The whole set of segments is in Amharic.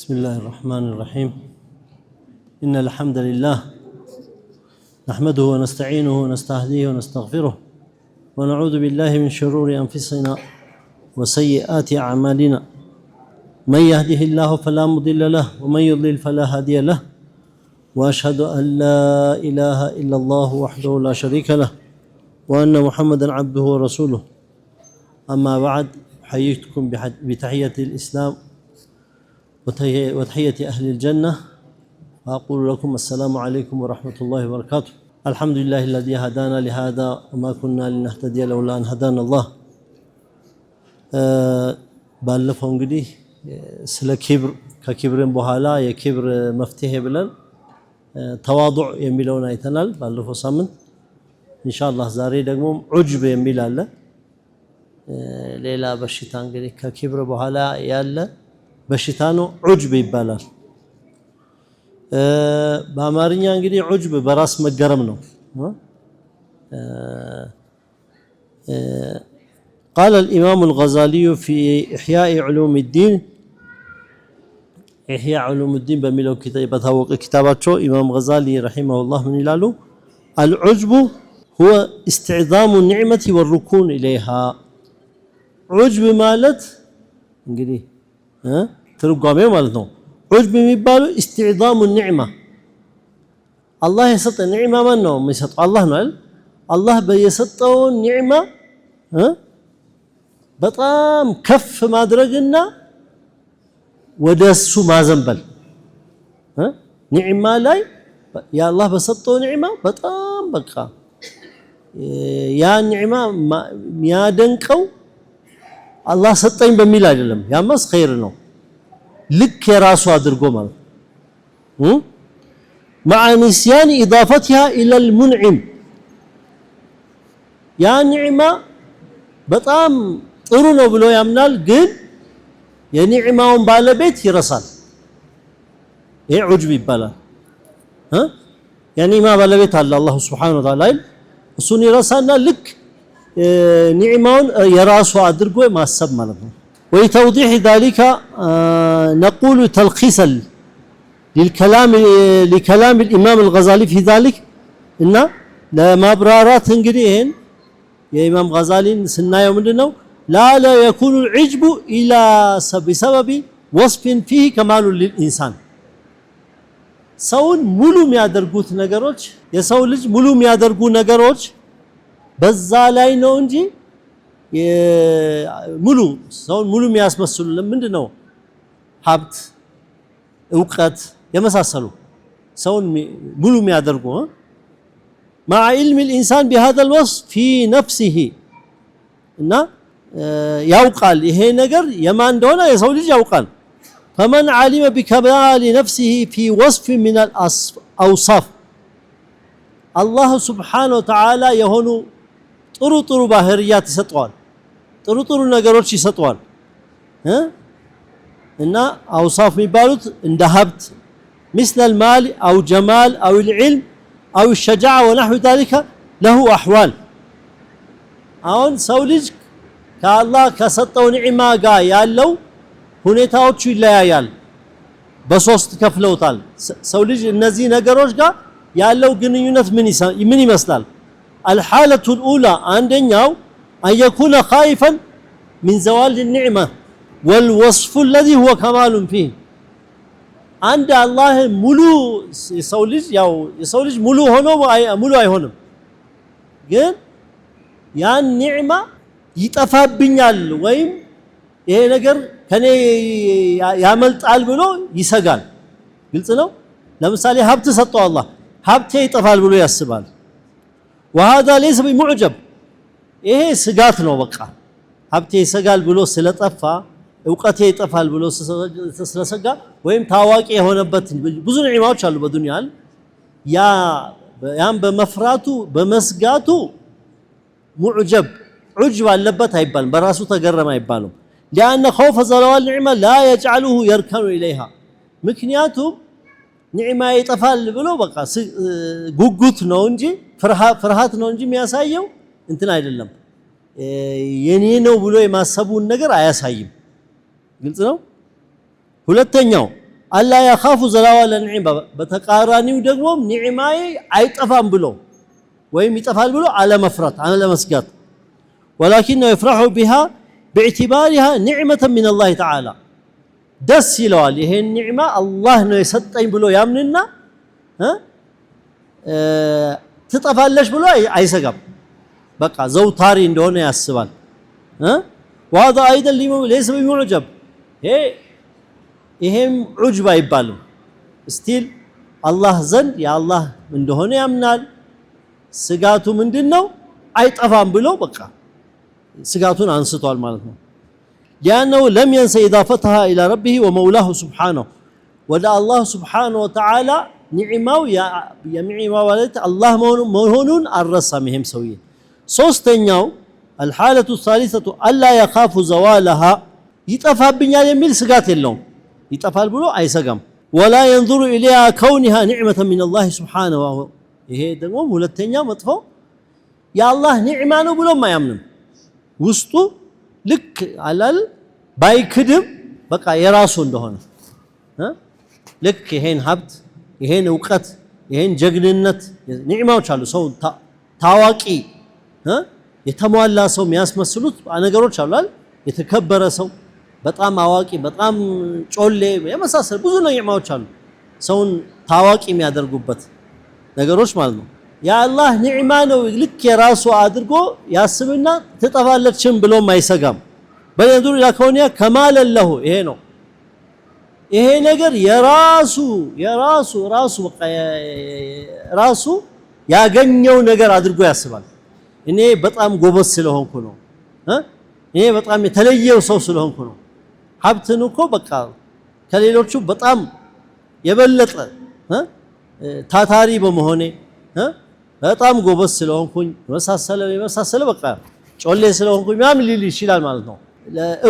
بسم الله الرحمن الرحيم إن الحمد لله نحمده ونستعينه ونستهديه ونستغفره ونعوذ بالله من شرور أنفسنا وسيئات أعمالنا من يهده الله فلا مضل له ومن يضلل فلا هادي له وأشهد أن لا إله إلا الله وحده لا شريك له وأن محمدا عبده ورسوله أما بعد حييتكم بتحية الإسلام وتحية أهل الجنة وأقول لكم السلام عليكم ورحمة الله وبركاته الحمد لله الذي هدانا لهذا وما كنا لنهتدي لولا أن هدانا الله ባለፈው እንግዲህ ስለ ኪብር ከኪብርን በኋላ የኪብር መፍትሄ ብለን ተዋዱዕ የሚለውን አይተናል ባለፈው ሳምንት ኢንሻአላህ ዛሬ ደግሞ ዑጅብ የሚል አለ ሌላ በሽታ እንግዲህ ከኪብር በኋላ ያለ በሽታ ነው ዑጅብ ይባላል በአማርኛ እንግዲህ ዑጅብ በራስ መገረም ነው قال الإمام الغزالي في إحياء علوم الدين إحياء علوم الدين بميلو كتاباته إمام غزالي رحمه الله من يلالو العجب هو استعظام النعمة والركون إليها عجب مالت انجدي ترقامي مالتنا عجب ميبالو استعظام النعمة الله يسطى النعمة منه يسطى الله نال الله بيسطى النعمة በጣም ከፍ ማድረግና ወደሱ ማዘንበል ኒዕማ ላይ ያአላህ በሰጠው ኒዕማ በጣም በቃ ያ ኒዕማ የሚያደንቀው አላህ ሰጠኝ በሚል አይደለም ያማስ ኸይር ነው ልክ የራሱ አድርጎ ማለት مع نسيان اضافتها الى المنعم ያ ኒዕማ በጣም ጥሩ ነው ብሎ ያምናል ግን የኒዕማውን ባለቤት ይረሳል ይሄ ዑጅብ ይባላል የኒዕማ ባለቤት አለ አላህ Subhanahu Wa Ta'ala እሱን ይረሳና ልክ ኒዕማውን የራሱ አድርጎ ማሰብ ማለት ነው ويتوضيح ذلك نقول تلخيصا لكلام الإمام الغزالي في ذلك إن لما برارات እንግዲህ ይሄን የኢማም غزالين ስናየው ምንድነው لا يكون العجب إلى بسبب وصف فيه كمال للإنسان ሰውን ሙሉ የሚያደርጉት ነገሮች የሰው ልጅ ሙሉ የሚያደርጉ ነገሮች በዛ ላይ ነው እንጂ ሙሉ ሰውን ሙሉ የሚያስመስሉ ምንድነው ሀብት ዕውቀት የመሳሰሉ ሰውን ሙሉ የሚያደርጉ مع علم الإنسان بهذا الوصف في نفسه እና ያውቃል ይሄ ነገር የማን እንደሆነ የሰው ልጅ ያውቃል فمن علم بكمال نفسه في وصف من الأوصاف الله سبحانه وتعالى የሆኑ ጥሩ ጥሩ ባህሪያት ይሰጠዋል ጥሩ ጥሩ ነገሮች ይሰጠዋል እና አውሳፍ የሚባሉት እንደ ሀብት مثل المال أو جمال أو العلم أو الشجاعة ونحو ذلك له أحوال አሁን ሰው ልጅ ከአላህ ከሰጠው ኒዕማ ጋር ያለው ሁኔታዎቹ ይለያያል በሶስት ከፍለውታል ሰው ልጅ እነዚህ ነገሮች ጋር ያለው ግንኙነት ምን ይመስላል الحالة الأولى አንደኛው أن يكون خائفا من زوال النعمة والوصف الذي هو كمال فيه عند الله ሙሉ የሰው ልጅ ያው የሰው ልጅ ሙሉ ሆኖ ሙሉ አይሆንም ግን ያን ኒዕማ ይጠፋብኛል ወይም ይሄ ነገር ከኔ ያመልጣል ብሎ ይሰጋል ግልጽ ነው ለምሳሌ ሀብት ሰጠው አላህ ሀብቴ ይጠፋል ብሎ ያስባል وهذا ليس بمعجب ይሄ ስጋት ነው በቃ ሀብቴ ይሰጋል ብሎ ስለጠፋ ዕውቀቴ ይጠፋል ብሎ ስለሰጋ ወይም ታዋቂ የሆነበት ብዙ ኒዕማዎች አሉ በዱንያ ያን በመፍራቱ በመስጋቱ ሙዕጀብ ዑጅብ አለበት አይባልም በራሱ ተገረመ አይባልም لأن خوف زوال النعمة لا يجعله يركن إليها ምክንያቱም ኒዕማ ይጠፋል ብሎ በቃ ጉጉት ነው እንጂ ፍርሃት ነው እንጂ የሚያሳየው እንትን አይደለም የኔ ነው ብሎ የማሰቡን ነገር አያሳይም ግልጽ ነው ሁለተኛው አላ የኻፉ ዘላዋለ ኒዕማ በተቃራኒው ደግሞ ኒዕማዬ አይጠፋም ብሎ ወይም ይጠፋል ብሎ አለመፍራት አለመስጋት ወላኪነሁ የፍረሑ ቢሃ باعتبارها نعمة من الله تعالى ደስ ይለዋል ይሄን ኒዕማ አላህ ነው የሰጠኝ ብሎ ያምንና ትጠፋለሽ ብሎ አይሰጋም በቃ ዘውታሪ እንደሆነ ያስባል وهذا ايضا ليس بمعجب ይሄም ዑጅብ አይባልም ስቲል አላህ ዘንድ የአላህ እንደሆነ ያምናል ስጋቱ ምንድነው አይጠፋም ብሎ በቃ ስጋቱን አንስቷል ማለት ነው لأنه لم ينسى إضافتها إلى ربه ومولاه سبحانه ولا الله سبحانه وتعالى نعمه يا نعمه ولت الله مهونون الرسمهم سويا ሶስተኛው الحالة الثالثة ألا يخاف زوالها ይጠፋብኛል የሚል ስጋት የለውም ይጠፋል ብሎ አይሰጋም ولا ينظر إليها كونها نعمة من الله سبحانه ይሄ ደግሞ ሁለተኛ መጥፎ የአላህ ኒዕማ ነው ብሎ ማያምንም ውስጡ ልክ አላል ባይክድም በቃ የራሱ እንደሆነ ልክ ይሄን ሀብት ይሄን ዕውቀት ይሄን ጀግንነት ኒዕማዎች አሉ ሰው ታዋቂ የተሟላ ሰው የሚያስመስሉት ነገሮች አሉ አይደል የተከበረ ሰው በጣም አዋቂ በጣም ጮሌ የመሳሰሉ ብዙ ኒዕማዎች አሉ ሰውን ታዋቂ የሚያደርጉበት ነገሮች ማለት ነው የአላህ ኒዕማ ነው ልክ የራሱ አድርጎ ያስብና ትጠፋለችም ብሎም አይሰጋም በየዱር ያከውኒያ ከማለ ለሁ ይሄ ነው ይሄ ነገር የራሱ በቃ ራሱ ያገኘው ነገር አድርጎ ያስባል እኔ በጣም ጎበዝ ስለሆንኩ ነው እኔ በጣም የተለየው ሰው ስለሆንኩ ነው ሀብትን እኮ በቃ ከሌሎቹ በጣም የበለጠ ታታሪ በመሆኔ በጣም ጎበዝ ስለሆንኩኝ የመሳሰለ በቃ ጮሌ ስለሆንኩኝ ምናምን ሊል ይችላል ማለት ነው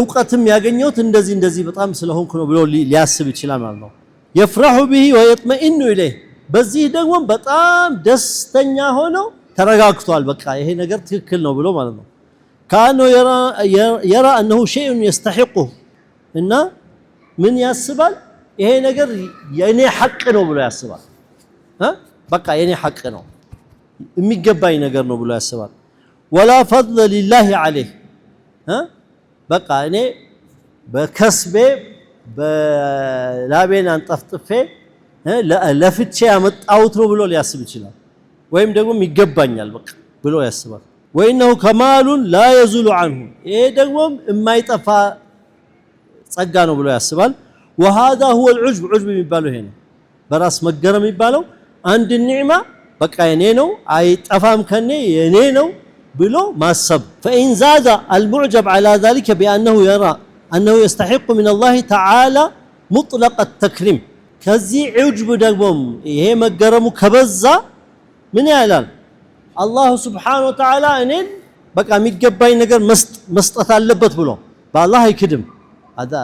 ዕውቀትም ያገኘሁት እንደዚህ በጣም ስለሆንኩ ነው ብሎ ሊያስብ ይችላል ማለት ነው يفرح به ويطمئن اليه በዚህ ደግሞ በጣም ደስተኛ ሆኖ ተረጋግቷል በቃ ይሄ ነገር ትክክል ነው ብሎ ማለት ነው كانه يرى انه شيء يستحقه እና ምን ያስባል ይሄ ነገር የኔ ሐቅ ነው ብሎ ያስባል በቃ የኔ ሐቅ ነው የሚገባኝ ነገር ነው ብሎ ያስባል ولا فضل لله عليه በቃ እኔ በከስቤ በላቤን አንጠፍጥፌ ለፍቼ ያመጣሁት ነው ብሎ ሊያስብ ይችላል ወይም ደግሞ ይገባኛል በቃ ብሎ ያስባል وانه كمال لا يزول عنه ይሄ ደግሞ የማይጠፋ ጸጋ ነው ብሎ ያስባል وهذا هو العجب عجب የሚባለው ይሄ ነው በራስ መገረም የሚባለው አንድ ኒዕማ በቃ የኔ ነው አይጠፋም ከኔ የኔ ነው ብሎ ማሰብ فإن زاد المعجب على ذلك بأنه يرى أنه يستحق من الله تعالى مطلق التكريم ከዚህ ዑጅብ ደግሞ ይሄ መገረሙ ከበዛ ምን ያላል አላህ Subhanahu Wa Ta'ala እኔን በቃ የሚገባኝ ነገር መስጠት አለበት ብሎ በአላህ አይክድም አዳ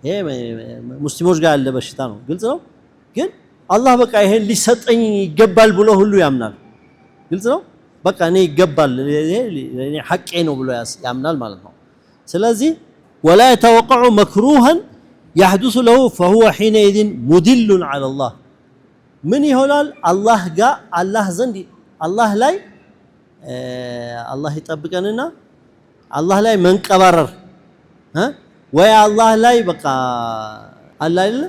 ይሄ ሙስሊሞች ጋር ያለ በሽታ ነው ግልጽ ነው ግን አላህ በቃ ይሄን ሊሰጠኝ ይገባል ብሎ ሁሉ ያምናል ግልጽ ነው በቃ እኔ ይገባል እኔ ሐቄ ነው ብሎ ያምናል ማለት ነው ስለዚህ ولا يتوقع مكروها يحدث له فهو حينئذ مدل على الله من ይሆናል አላህ ጋር አላህ ዘንድ አላህ ላይ አላህ ይጠብቀንና አላህ ላይ መንቀባረር ወይ አላህ ላይ በቃ አላህ አይደል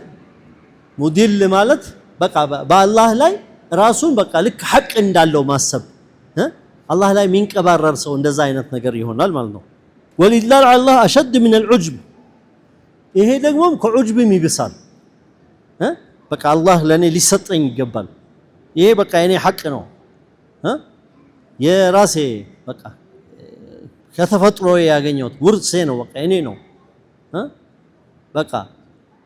ሙዲል ማለት በቃ በአላህ ላይ ራሱን በቃ ልክ ሐቅ እንዳለው ማሰብ አላህ ላይ ሚንቀባረር ሰው እንደዛ አይነት ነገር ይሆናል ማለት ነው ወሊላህ አላህ አشد من العجب ይሄ ደግሞ ከዑጅብም ይብሳል በቃ አላህ ለኔ ሊሰጠኝ ይገባል ይሄ በቃ የኔ ሐቅ ነው የራሴ በቃ ከተፈጥሮ ያገኘሁት ውርሴ ነው በቃ የኔ ነው በቃ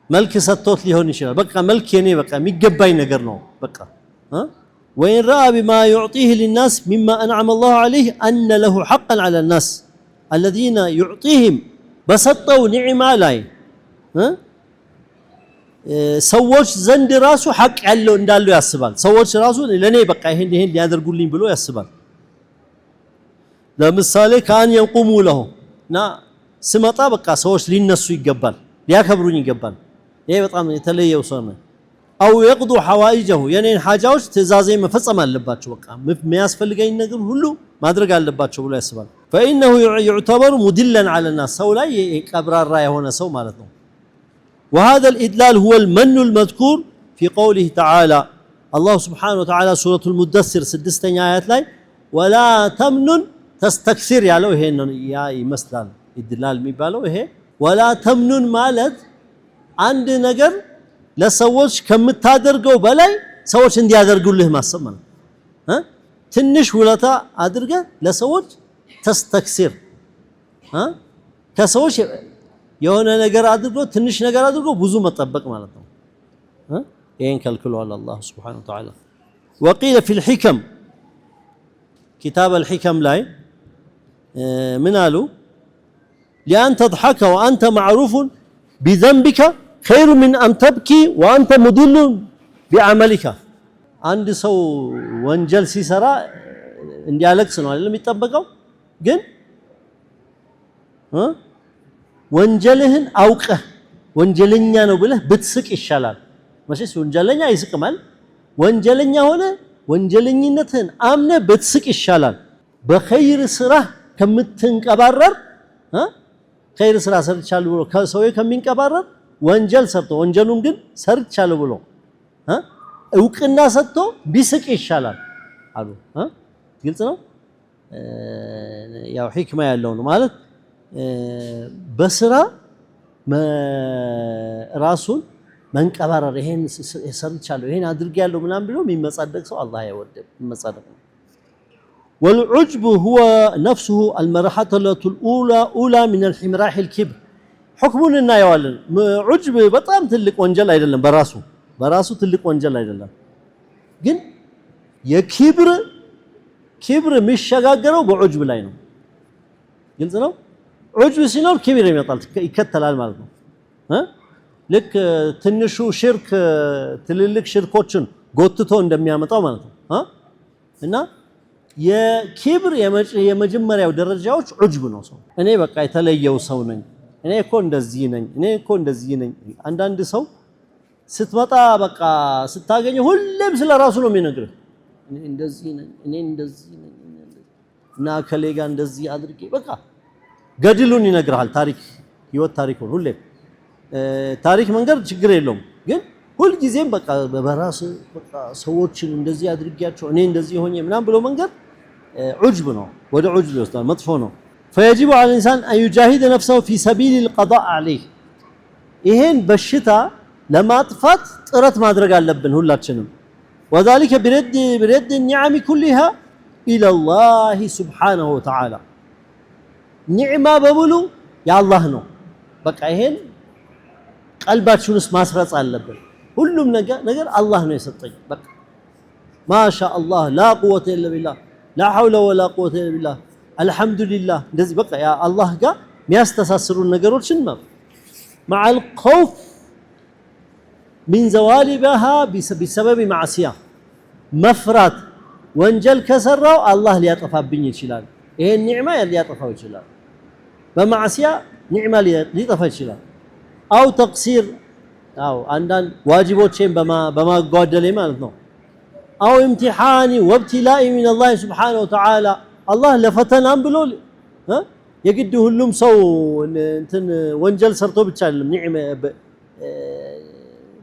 መልክ ሰጥቶት ሊሆን ይችላል በቃ መልክ የኔ በቃ የሚገባኝ ነገር ነው በቃ وإن رأى بما يعطيه للناس مما أنعم الله عليه أن له حقا على الناس الذين يعطيهم بسطوا نعمة لاي ሰዎች ዘንድ ራሱ ሐቅ ያለው እንዳለው ያስባል ሰዎች ራሱ ለኔ በቃ ይሄን ሊያደርጉልኝ ብሎ ያስባል ለምሳሌ ካን يقوموا له ና ስመጣ በቃ ሰዎች ሊነሱ ይገባል ሊያከብሩኝ ይገባል ይሄ በጣም የተለየው ሰው ነው አው يقضوا حوائجه የኔን ሐጃዎች ትእዛዜን መፈጸም አለባቸው በቃ የሚያስፈልገኝ ነገር ሁሉ ማድረግ አለባቸው ብሎ ያስባል فانه يعتبر مدلا على الناس ሰው ላይ ቀብራራ የሆነ ሰው ማለት ነው وهذا الادلال هو المن المذكور في قوله تعالى الله سبحانه وتعالى سورة المدثر 6ኛ አያት ላይ ولا تمنن تستكثر ያለው ይሄን ያ ይመስላል ኢድላል የሚባለው ይሄ ولا تمنن ማለት አንድ ነገር ለሰዎች ከምታደርገው በላይ ሰዎች እንዲያደርጉልህ ማሰብ ማለት ትንሽ ውለታ አድርገ ለሰዎች ተስተክሲር ከሰዎች የሆነ ነገር አድርጎ ትንሽ ነገር አድርጎ ብዙ መጠበቅ ማለት ነው ይሄን ከልክሏል አላህ Subhanahu Wa Ta'ala وقيل في الحكم كتاب الحكم ላይ ምን አሉ لأن تضحك وأنت معروف بذنبك خير من أن تبكي وأنت مدل بعملك عند سو ወንጀል ሲሰራ እንዲያለቅስ ነው አይደለም የሚጠበቀው ግን ወንጀልህን አውቀህ ወንጀለኛ ነው ብለህ ብትስቅ ይሻላል መቼስ ወንጀለኛ ይስቅማል ወንጀለኛ ሆነ ወንጀለኝነትህን አምነ ብትስቅ ይሻላል በኸይር ስራ ከምትንቀባረር ኸይር ስራ ሰርቻለሁ ብሎ ከሰው ከሚንቀባረር ወንጀል ሰርቶ ወንጀሉን ግን ሰርቻለሁ ብሎ እውቅና ሰጥቶ ቢስቅ ይሻላል አሉ ግልጽ ነው ያው ህክማ ያለው ነው ማለት በስራ ራሱን መንቀባረር ይሄን ሰርቻለሁ ይሄን አድርጌያለሁ ምናምን ብሎ የሚመጻደቅ ሰው አላህ አይወድም የሚመጻደቅ ነው والعجب هو نفسه المرحلة الأولى من الحمراح الكبر حكمنا እናየዋለን ዑጅብ በጣም ትልቅ ወንጀል አይደለም በራሱ ትልቅ ወንጀል አይደለም ግን የኪብር የሚሸጋገረው በዑጅብ ላይ ነው ግልጽ ነው ዑጅብ ሲኖር ኪብር ይመጣል ይከተላል ማለት ነው ልክ ትንሹ ሽርክ ትልልቅ ሽርኮችን ጎትቶ እንደሚያመጣው ማለት ነው እና የኪብር የመጀመሪያው ደረጃዎች ዑጅብ ነው ሰው እኔ በቃ የተለየው ሰው ነኝ እኔ እኮ እንደዚህ ነኝ አንዳንድ ሰው ስትመጣ በቃ ስታገኝ ሁሌም ስለራሱ ነው የሚነግርህ እኔ እንደዚህ ነኝ እና ከሌጋ እንደዚህ አድርጌ በቃ ገድሉን ይነግርሃል ታሪክ ህይወት ታሪኩን ሁሌም ታሪክ መንገር ችግር የለውም ግን ሁሉ ጊዜም በቃ በራስ በቃ ሰዎችን እንደዚህ አድርጌያቸው እኔ እንደዚህ ሆኜ ምናምን ብሎ መንገር ዑጅብ ነው ወደ ዑጅብ ይወስዳል መጥፎ ነው فيجب على الانسان ان يجاهد نفسه في سبيل القضاء عليه ይሄን በሽታ ለማጥፋት ጥረት ማድረግ አለብን ሁላችንም وذلك برد النعم كلها الى الله سبحانه وتعالى ኒዕማ በሙሉ ያላህ ነው በቃ ይሄን ቀልባችሁንስ ማስረጽ አለብን ሁሉም ነገር አላህ ነው የሰጠኝ በቃ ማሻአላህ لا قوه الا بالله لا حول ولا قوه الا بالله الحمد لله እንደዚህ በቃ ያ አላህ ጋር የሚያስተሳስሩ ነገሮችን مع الخوف من زوال بها بسبب معصيه مفرات ወንጀል ከሰራው አላህ ሊያጠፋብኝ ይችላል ይሄን ኒዕማ ሊያጠፋው ይችላል በማዕሲያ ኒዕማ ሊጠፋ ይችላል አው ተቅሲር አው አንዳንድ ዋጅቦችን በማጓደል ማለት ነው አው امتحان وابتلاء من الله سبحانه وتعالى الله ለፈተናም ብሎ የግድ ሁሉም ሰው እንትን ወንጀል ሰርቶ ብቻ አይደለም ኒዕማ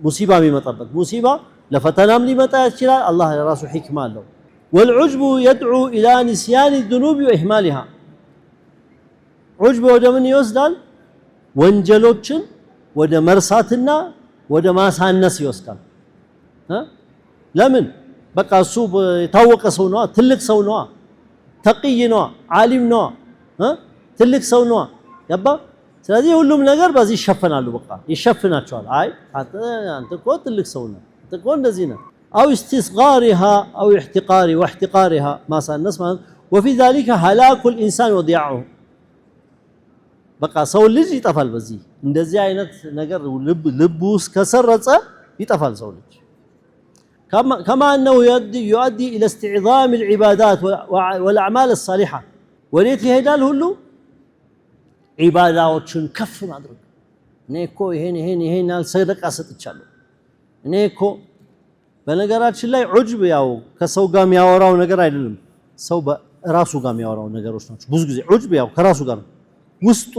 ሙሲባ የሚመጣበት ሙሲባ ለፈተናም ሊመጣ ይችላል አላህ ለራሱ ህክማ አለው والعجب يدعو الى نسيان الذنوب واهمالها عجب ወደ ምን ይወስዳል ወንጀሎችን ወደ መርሳትና ወደ ማሳነስ ይወስዳል ለምን በቃ እሱ የታወቀ ሰው ነው ትልቅ ሰው ነው ተቅይ ነው ዓሊም ነው ትልቅ ሰው ነው ያባ ስለዚህ ሁሉም ነገር በዚህ ይሸፈናሉ በቃ ይሸፍናቸዋል አይ አንተ እኮ ትልቅ ሰው ነህ አንተ እኮ እንደዚህ ነህ أو استصغارها أو واحتقارها ما سنس وفي ذلك هلاك الإنسان وضياعه بقى ሰው ልጅ ይጠፋል በዚህ እንደዚህ አይነት ነገር ልቡስ ከሰረጸ ይጠፋል ሰው ልጅ كما أنه يؤدي إلى استعظام العبادات والأعمال الصالحة وليت يهدال ሁሉ ዒባዳዎችን ከፍ ማድረግ እኔ እኮ ይሄን ሰደቃ ሰጥቻለሁ እኔ እኮ በነገራችን ላይ ዑጅብ ያው ከሰው ጋር የሚያወራው ነገር አይደለም ሰው በራሱ ጋር የሚያወራው ነገሮች ናቸው ብዙ ጊዜ ዑጅብ ያው ከራሱ ጋር ውስጡ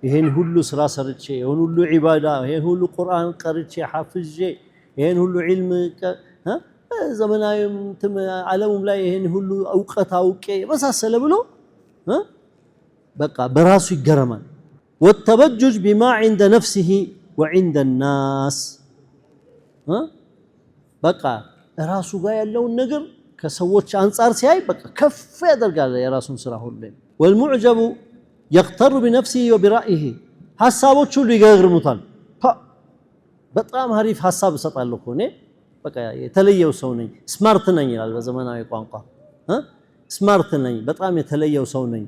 ይሄን ሁሉ ስራ ሰርቼ ይሄን ሁሉ ዒባዳ ይሄን ሁሉ ቁርአን ቀርቼ ሐፍዤ ይሄን ሁሉ ዒልም ዘመናዊም ዓለሙም ላይ ይሄን ሁሉ እውቀት አውቄ መሳሰለ ብሎ በቃ በራሱ ይገረማል والتبجج بما عند نفسه وعند الناس በቃ ራሱ ጋር ያለውን ነገር ከሰዎች አንፃር ሲያይ በቃ ከፍ ያደርጋል የራሱን ስራ ሁሉ والمعجب يغتر بنفسه وبرأيه ሐሳቦች ሁሉ ይገርሙታል በጣም አሪፍ ሐሳብ እሰጣለሁ እኮ እኔ በቃ የተለየው ሰው ነኝ ስማርት ነኝ ይላል በዘመናዊ ቋንቋ ስማርት ነኝ በጣም የተለየው ሰው ነኝ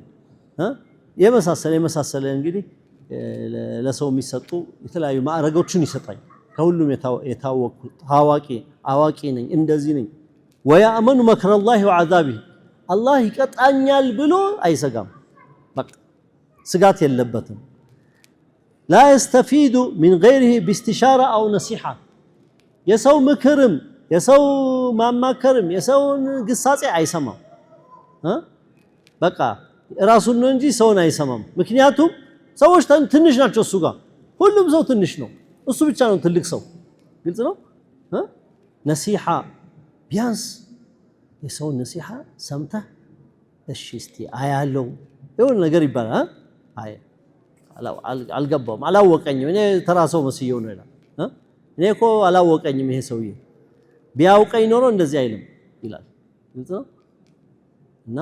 የመሳሰለ እንግዲህ ለሰው የሚሰጡ የተለያዩ ማዕረጎችን ይሰጣል ከሁሉም የታወቁ አዋቂ ነኝ እንደዚህ ነኝ ويأمن مكر الله وعذابه الله ይቀጣኛል ብሎ አይሰጋም በቃ ስጋት የለበትም لا يستفيد من غيره باستشارة أو نصيحة የሰው ምክርም የሰው ማማከርም የሰውን ግሳጼ አይሰማም በቃ ራሱን ነው እንጂ ሰውን አይሰማም ምክንያቱም ሰዎች ትንሽ ናቸው እሱ ጋር ሁሉም ሰው ትንሽ ነው እሱ ብቻ ነው ትልቅ ሰው ግልጽ ነው ነሲሃ ቢያንስ የሰው ነሲሃ ሰምተህ እሺ እስቲ አያለው የሆነ ነገር ይባላል አይ አልገባውም አላወቀኝም እኔ ተራሰው መስየው ነው ይላል እኔ እኮ አላወቀኝም ይሄ ሰውዬ ቢያውቀኝ ኖሮ እንደዚህ አይልም ይላል ግልጽ ነው እና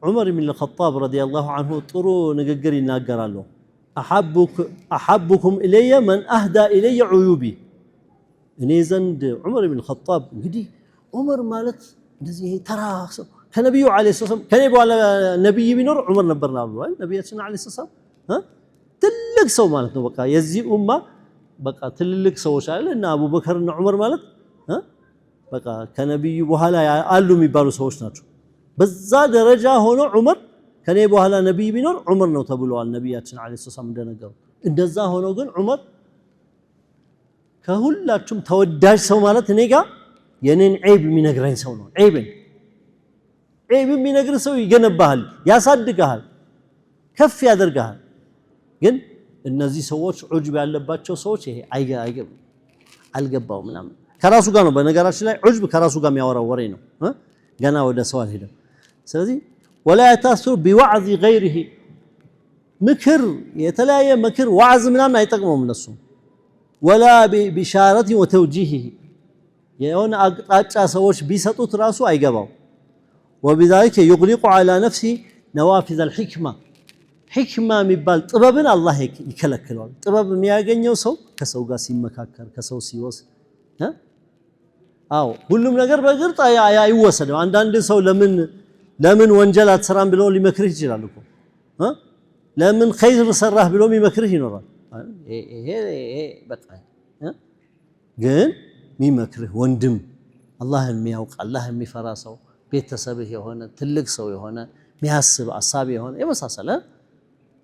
ዑመር ኢብኑ አልኸጣብ ረዲየላሁ ዐንሁ ጥሩ ንግግር ይናገራሉ አሐቡኩም ኢለየ መን አህዳ ኢለየ ዑዩቢ እኔ ዘንድ ዑመር ኢብኑ አልኸጣብ እንግዲህ ዑመር ማለት እንደዚህ ተራ ሰው ከነብዩ አለይሂ ሰላም ከኔ በኋላ ነብይ ቢኖር ዑመር ነበርና ብሏል ነብያችን አለይሂ ሰላም ትልቅ ሰው ማለት ነው በቃ የዚህ ኡማ በቃ ትልልቅ ሰዎች አይደል እና አቡበከር እና ዑመር ማለት በቃ ከነብዩ በኋላ አሉ የሚባሉ ሰዎች ናቸው በዛ ደረጃ ሆኖ ዑመር ከኔ በኋላ ነብይ ቢኖር ዑመር ነው ተብሏል ነብያችን አለይሂ ሰላም እንደነገሩ እንደዛ ሆኖ ግን ዑመር ከሁላችሁም ተወዳጅ ሰው ማለት እኔ ጋር የኔን ዒብ የሚነግረኝ ሰው ነው ዒብን የሚነግር ሰው ይገነባሃል ያሳድጋል ከፍ ያደርጋል ግን እነዚህ ሰዎች ዑጅብ ያለባቸው ሰዎች ይሄ አልገባው ምናምን ከራሱ ጋር ነው በነገራችን ላይ ዑጅብ ከራሱ ጋር የሚያወራው ወሬ ነው ገና ወደ ሰው አልሄደም ስለዚህ ولا يتاثر بوعظ غيره ምክር የተለያየ ምክር ዋዕዝ ምናምን አይጠቅመውም ለሱ ولا بشارته وتوجيهه የሆነ አቅጣጫ ሰዎች ቢሰጡት ራሱ አይገባው وبذلك يغلق على نفسه نوافذ الحكمه حكمه የሚባል ጥበብን አላህ ይከለክለዋል ጥበብ የሚያገኘው ሰው ከሰው ጋር ሲመካከር ከሰው ሲወስ አው ሁሉም ነገር በግልጽ አይወሰደው አንዳንድ ሰው ለምን ወንጀል አትሰራም ብሎ ሊመክርህ ይችላል እኮ ለምን ኸይር ሰራህ ብሎ የሚመክርህ ይኖራል ይሄ በቃ ግን የሚመክርህ ወንድም አላህን የሚያውቅ አላህን የሚፈራ ሰው ቤተሰብህ የሆነ ትልቅ ሰው የሆነ የሚያስብ አሳቢ የሆነ የመሳሰለ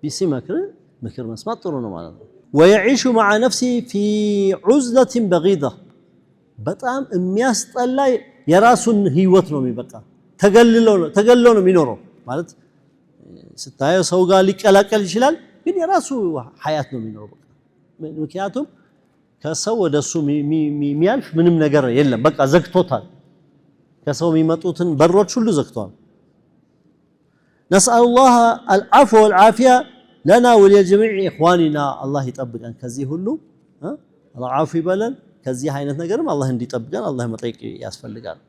ቢሲመክር ምክር መስማት ጥሩ ነው ማለት ነው ويعيش مع نفسه في عزلة بغيضة በጣም የሚያስጠላ የራሱን ህይወት ነው የሚበቃ ተገልሎ ነው የሚኖረው ማለት ስታየው ሰው ጋር ሊቀላቀል ይችላል ግን የራሱ ሐያት ነው የሚኖረው ምክንያቱም ከሰው ወደሱ የሚያልፍ ምንም ነገር የለም በቃ ዘግቶታል ከሰው የሚመጡትን በሮች ሁሉ ዘግቷል نسأل الله العفو والعافية لنا ولجميع إخواننا الله يطبقنا ከዚህ ሁሉ الله عافي ይበለን ከዚህ አይነት ነገርም አላህ እንዲጠብቀን አላህ መጠየቅ ያስፈልጋል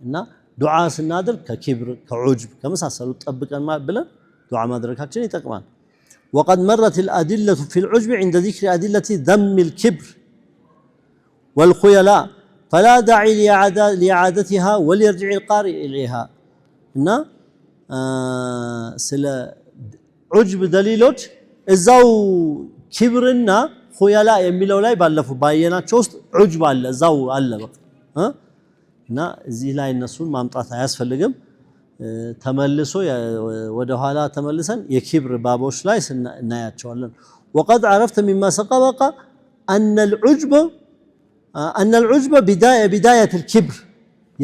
እና ዱዓ ስናደርግ ከኪብር ከዑጅብ ከመሳሰሉ ጠብቀን ብለን ዱዓ ማድረጋችን ይጠቅማል وقد مرت الأدلة في العجب عند ذكر أدلة ذم الكبر والخيلاء فلا داعي لإعادتها وليرجع القارئ إليها እና ስለ ዑጅብ ደሊሎች እዛው ኪብርና ኹያላ የሚለው ላይ ባለፉ ባየናቸው ውስጥ ዑጅብ አለ እዛው አለ በቃ እና እዚህ ላይ እነሱን ማምጣት አያስፈልግም ተመልሶ ወደ ኋላ ተመልሰን የኪብር ባቦች ላይ እናያቸዋለን وقد عرفت مما سبق أن العجب بداية الكبر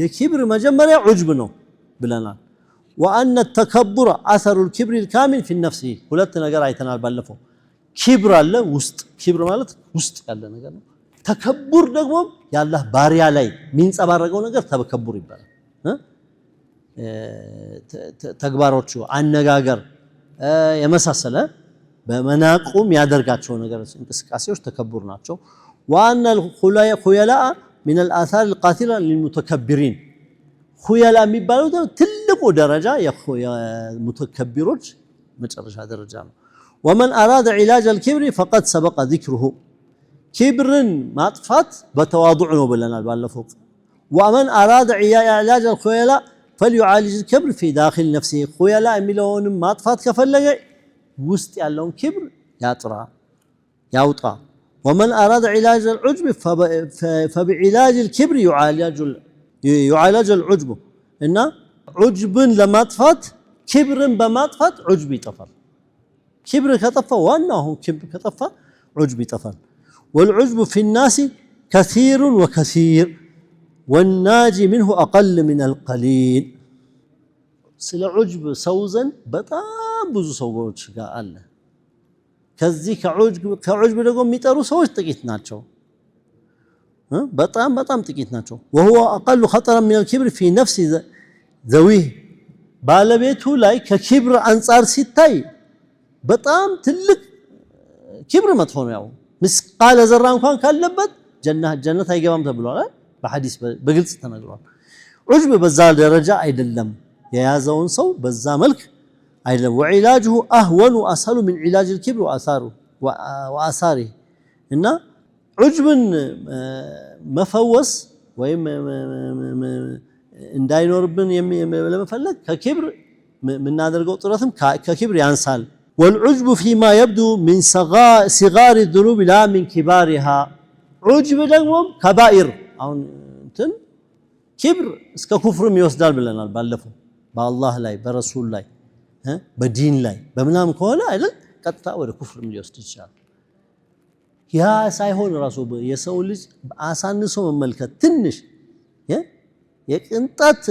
የኪብር መጀመሪያ ዑጅብ ነው ብለናል وأن التكبر أثر الكبر الكامل في النفس ሁለት ነገር አይተናል ባለፈው ኪብር አለ ውስጥ ኪብር ማለት ውስጥ ያለ ነገር ነው ተከቡር ደግሞ ያላህ ባሪያ ላይ ሚንጸባረቀው ነገር ተከቡር ይባላል ተግባሮቹ አነጋገር የመሳሰለ በመናቁም ያደርጋቸው ነገር እንቅስቃሴዎች ተከቡር ናቸው وأن الخيلاء من الآثار القاتلة للمتكبرين خيلاء የሚባለው ትልቁ ደረጃ የሙተከቢሮች መጨረሻ ደረጃ ነው ومن أراد علاج الكبر فقد سبق ذكره كبرن ማጥፋት በተዋضع ነው ብለናል ባለፈው ومن أراد علاج الخيلاء فليعالج الكبر في داخل نفسه خيلاء የሚለውን ማጥፋት ከፈለገ ውስጥ ያለውን ክብር ያውጣ ومن أراد علاج العجب فبعلاج الكبر يعالج العجب إن عجب لما طفت كبر بما طفت عجب يطفى كبر كطفى وأنه كبر كطفى عجب يطفى والعجب في الناس كثير وكثير والناجي منه أقل من القليل سلا عجب سوزا بطام بزو سوغوش قال ከዚህ ከዑጅብ ደግሞ የሚጠሩ ሰዎች ጥቂት ናቸው በጣም ጥቂት ናቸው وهو اقل خطرا من الكبر في نفس ذويه ባለቤቱ ላይ ከኪብር አንፃር ሲታይ በጣም ትልቅ ኪብር መጥፎ ነው ያው ምስቃለ ዘራ እንኳን ካለበት ጀነት አይገባም ተብሏል በሐዲስ በግልጽ ተነግሯል ዑጅብ በዛ ደረጃ አይደለም የያዘውን ሰው በዛ መልክ አይደለም وعلاجه اهون واسهل من علاج الكبر واثاره እና ዑጅብን መፈወስ ወይም እንዳይኖርብን ለመፈለግ ከኪብር ምናደርገው ጥረትም ከኪብር ያንሳል والعجب فيما يبدو من صغار الذنوب لا من كبارها ዑጅብ ደግሞ ከባኢር አሁን እንትን ኪብር እስከ ኩፍርም ይወስዳል ብለናል ባለፈው በአላህ ላይ በረሱል ላይ በዲን ላይ በመናም ከሆነ አይደል ቀጥታ ወደ ኩፍርም ሊወስድ ይችላል ያ ሳይሆን ራሱ የሰው ልጅ አሳንሶ መመልከት ትንሽ የቅንጣት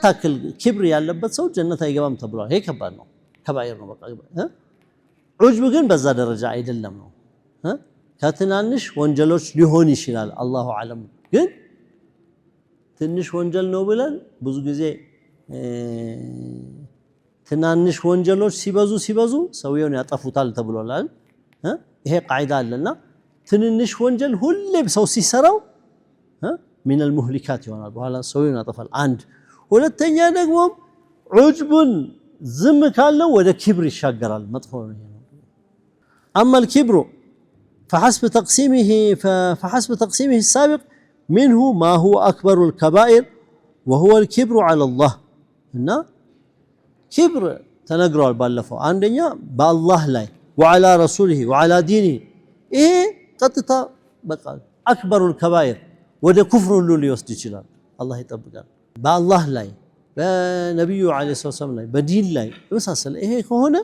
ታክል ኪብር ያለበት ሰው ጀነት አይገባም ተብሏል ይሄ ከባድ ነው ከባኢር ነው በቃ ዑጅብ ግን በዛ ደረጃ አይደለም ነው ከትናንሽ ወንጀሎች ሊሆን ይችላል አላሁ አለም ግን ትንሽ ወንጀል ነው ብለን ብዙ ጊዜ ትናንሽ ወንጀሎች ሲበዙ ሰውየውን ያጠፉታል ተብሏል ይሄ ቃይዳ አለና ትንንሽ ወንጀል ሁሌም ሰው ሲሰራው من المهلكات ይሆናል በኋላ ሰውየውን ያጠፋል አንድ ሁለተኛ ደግሞ ዑጅቡን ዝም ካለው ወደ ኪብር ይሻገራል መጥፎ ነው اما الكبر فحسب تقسيمه السابق منه ما هو اكبر الكبائر وهو الكبر على الله እና كبر ተነግሯል ባለፈው አንደኛ በአላህ ላይ وعلى رسوله وعلى دينه ይሄ ቀጥታ በቃ اكبر الكبائر ወደ ኩፍር ሁሉ ሊወስድ ይችላል አላህ ይጠብቃል በአላህ ላይ በነብዩ አለይሂ ሰላም ላይ በዲን ላይ መሳሰለ ይሄ ከሆነ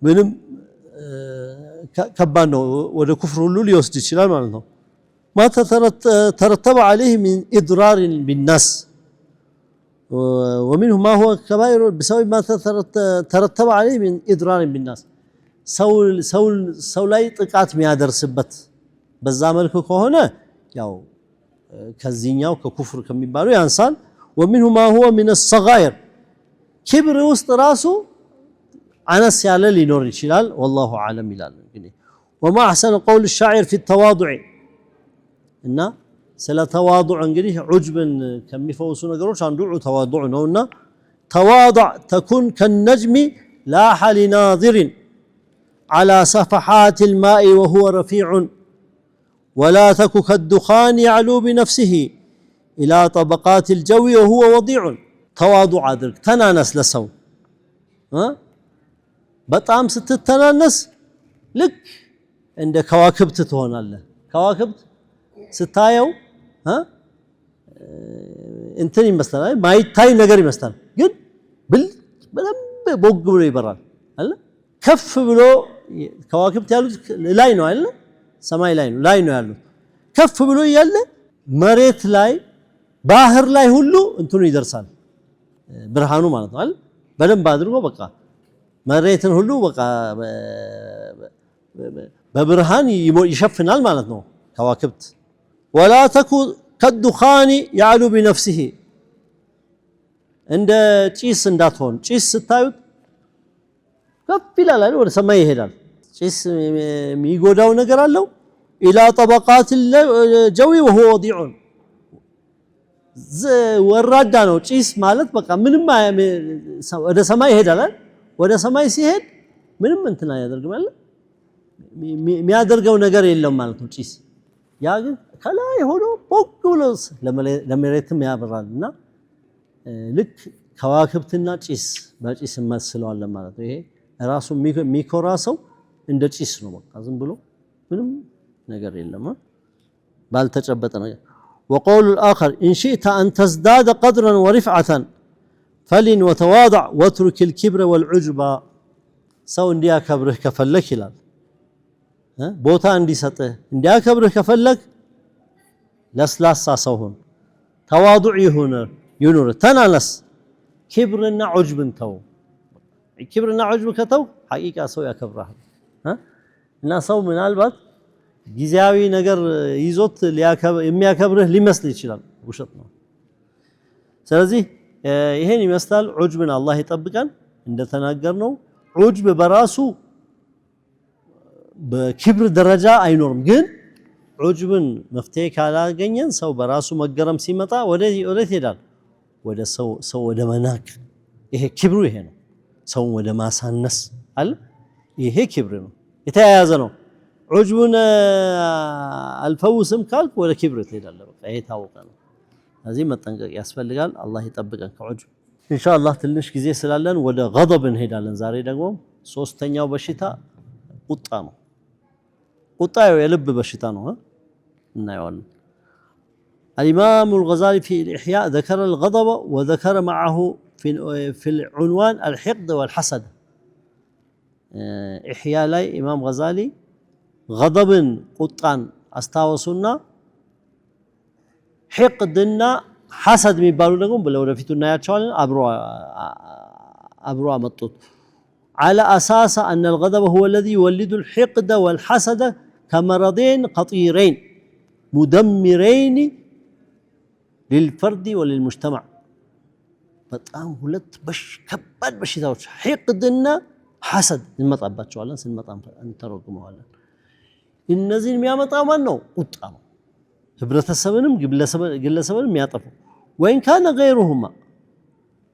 ምንም ከባድ ነው ወደ ኩፍር ሁሉ ሊወስድ ይችላል ማለት ነው ما ترتب عليه من اضرار بالناس ومنه ما هو كبائر بسبب ما ترتب عليه من اضرار بالناس ሰው ላይ ጥቃት የሚያደርስበት በዛ መልኩ ከሆነ ያው ከዚህኛው ከኩፍር ከሚባለው ያንሳል ومنه ما هو من الصغائر كبر ውስጥ ራሱ አነስ ያለ ሊኖር ይችላል والله اعلم ይላል እንግዲህ وما احسن قول الشاعر في التواضع እና ስለ ተዋضع እንግዲህ ዑጅብን ከሚፈውሱ ነገሮች አንዱ ተዋضع ነውና تواضع تكن كالنجم لاح لناظر على صفحات الماء وهو رفيع ولا تك كالدخان يعلو بنفسه إلى طبقات الجو وهو وضيع تواضع አድርግ ተናነስ ለሰው በጣም ስትተናነስ ልክ እንደ ከዋክብት ትሆናለህ ከዋክብት ስታየው እንትን ይመስላል ማይታይ ነገር ይመስላል ግን በደንብ ቦግ ብሎ ይበራል አይደል ከፍ ብሎ ከዋክብት ያሉት ላይ ነው አይደል ሰማይ ላይ ነው ያሉት ከፍ ብሎ ያለ መሬት ላይ ባህር ላይ ሁሉ እንትኑ ይደርሳል ብርሃኑ ማለት ነው አይደል በደንብ አድርጎ በቃ መሬትን ሁሉ በቃ በብርሃን ይሸፍናል ማለት ነው ከዋክብት ولا تكن كالدخان يعلو بنفسه እንደ ጭስ እንዳትሆን ጭስ ስታዩት ከፍ ይላል አይደል ወደ ሰማይ ይሄዳል ጭስ የሚጎዳው ነገር አለው الى طبقات الجو وهو وضيع ወራዳ ነው ጭስ ማለት በቃ ምንም ወደ ሰማይ ይሄዳል ወደ ሰማይ ሲሄድ ምንም እንትና ያደርጋል የሚያደርገው ነገር የለም ማለት ነው ጭስ ያ ግን ከላይ ሆኖ ቦግ ብሎ ለመሬትም ያበራልና ልክ ከዋክብትና ጭስ በጭስ መስለዋል ማለት ነው ይሄ ራሱ የሚኮራ ሰው እንደ ጭስ ነው በቃ ዝም ብሎ ምንም ነገር የለም ባልተጨበጠ ነገር وقول الآخر إن شئت أن تزداد قدرا ورفعة فلن وتواضع واترك الكبر والعجب سو انديا كبره كفلك ይላል ቦታ እንዲሰጥህ እንዲያ ከብርህ ከፈለክ ለስላሳ ሰው ሁን ተዋዱዕ ይኑር ተናነስ ክብርና ዑጅብን ተው ክብርና ዑጅብ ከተው ሐቂቃ ሰው ያከብራል እና ሰው ምናልባት ጊዜያዊ ነገር ይዞት የሚያከብርህ ሊመስል ይችላል ውሸት ነው ስለዚህ ይሄን ይመስላል ዑጅብን አላህ ይጠብቀን እንደተናገርነው ዑጅብ በራሱ በክብር ደረጃ አይኖርም ግን ዑጅብን መፍትሄ ካላገኘን ሰው በራሱ መገረም ሲመጣ ወደ ይሄዳል ወደ ሰው ወደ መናቅ ይሄ ክብሩ ይሄ ነው ሰው ወደ ማሳነስ አለ ይሄ ክብር ነው የተያያዘ ነው ዑጅቡን አልፈውስም ካልክ ወደ ክብር ትሄዳለህ በቃ ይሄ ታወቀ ነው ስለዚህ መጠንቀቅ ያስፈልጋል አላህ ይጠብቀን ከዑጅብ ኢንሻአላህ ትንሽ ጊዜ ስላለን ወደ ገضብ እንሄዳለን ዛሬ ደግሞ ሶስተኛው በሽታ ቁጣ ነው ቁጣ የልብ በሽታ ነው እናየዋለን الإمام الغزالي في الإحياء ذكر الغضب وذكر معه في العنوان الحقد والحسد إحياء لاي إمام غزالي غضب قطان استاوسنا حقدنا حسد የሚባሉ ደግሞ ብለው ወደፊቱ እናያቸዋለን አብሮ አመጡት على أساس أن الغضب هو الذي يولد الحقد والحسد كمرضين خطيرين مدمرين للفرد وللمجتمع በጣም ሁለት ከባድ በሽታዎች حقدና حسد እንመጣባቸዋለን ስንመጣም እንተረጉመዋለን እነዚህን የሚያመጣው ማን ነው ቁጣ ነው ህብረተሰብንም ግለሰብንም ያጠፉ وإن كان غيرهما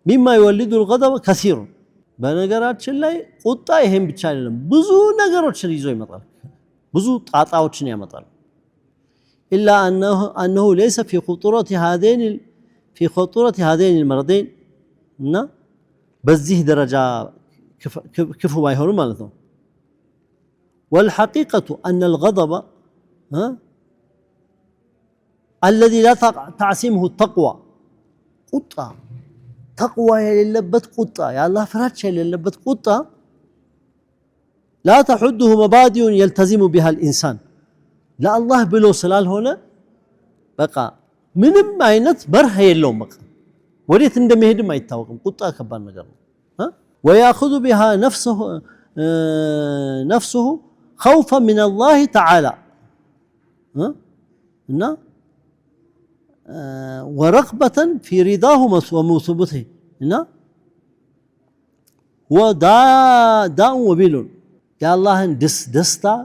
مما يولد الغضب كثير በነገራችን ላይ ቁጣ ይሄን ብቻ አይደለም ብዙ ነገሮችን ይዞ ይመጣል ብዙ ጣጣዎችን ያመጣል إلا أنه ليس في خطورة هذين المرضين እና በዚህ ደረጃ ክፉ ባይሆኑ ማለት ነው والحقيقة أن الغضب الذي لا تعصمه التقوى قطة تقوى يلبت قطة يا الله فراتش يلبت قطة لا تحده مبادئ يلتزم بها الإنسان لا الله بلو سلال هنا بقى ምንም አይነት በርህ የለውም በቃ ወዴት እንደሚሄድም አይታወቅም ቁጣ ከባድ ነገር ነው ويأخذ بها نفسه خوفا من الله تعالى ورغبة في رضاه ومثوبته هو داء وبيل يا الله دستا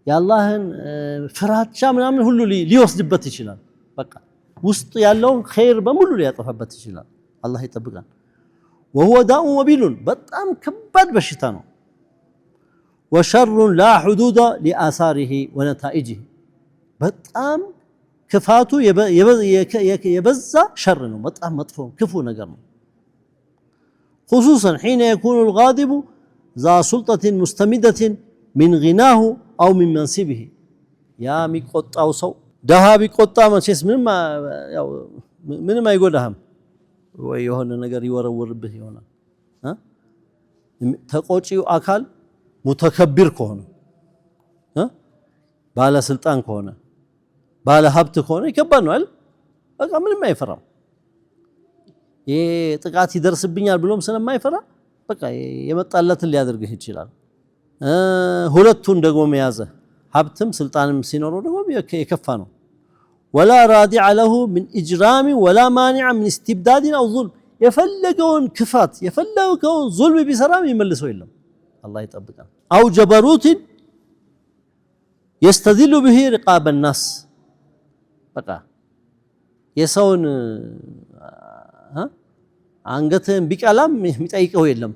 يا الله ፍራቻ ምናምን ሁሉ ሊወስድበት ይችላል በቃ ውስጥ ያለውን ኸይር በሙሉ ሊያጠፋበት ይችላል አላህ ይጠብቃል وهو داء وبيل በጣም ከባድ በሽታ ነው وشر لا حدود لآثاره ونتائجه በጣም ክፋቱ የበዛ ሸር ነው በጣም መጥፎ ክፉ ነገር ነው خصوصا حين يكون الغاضب ذا سلطة مستمدة من غناه أو من منصبه يا ሚቆጣው ሰው ደሃ ቢቆጣ መቼስ ምንም አይጎዳህም ወይ የሆነ ነገር ይወረውርብህ ይሆናል ተቆጪው አካል ሙተከብር ከሆነ ባለ ስልጣን ከሆነ ባለ ሀብት ከሆነ ይከባድ ነው አይደል? በቃ ምንም አይፈራም። ይሄ ጥቃት ይደርስብኛል ብሎም ስለማይፈራ በቃ የመጣለትን ሊያደርግህ ይችላል። ሁለቱን ደግሞ መያዘ ሀብትም ስልጣንም ሲኖረው ደግሞ የከፋ ነው። ወላ ራዲዐ ለሁ ሚን ኢጅራም ወላ ማኒዐ ሚን ኢስቲብዳድ አው ዙልም የፈለገውን ክፋት የፈለገውን ዙልም ቢሰራም ይመልሰው የለም። አላህ ይጠብቃል። አው ጀበሩትን يستذل به رقاب الناس በቃ የሰውን አንገትን ቢቀላም የሚጠይቀው የለም።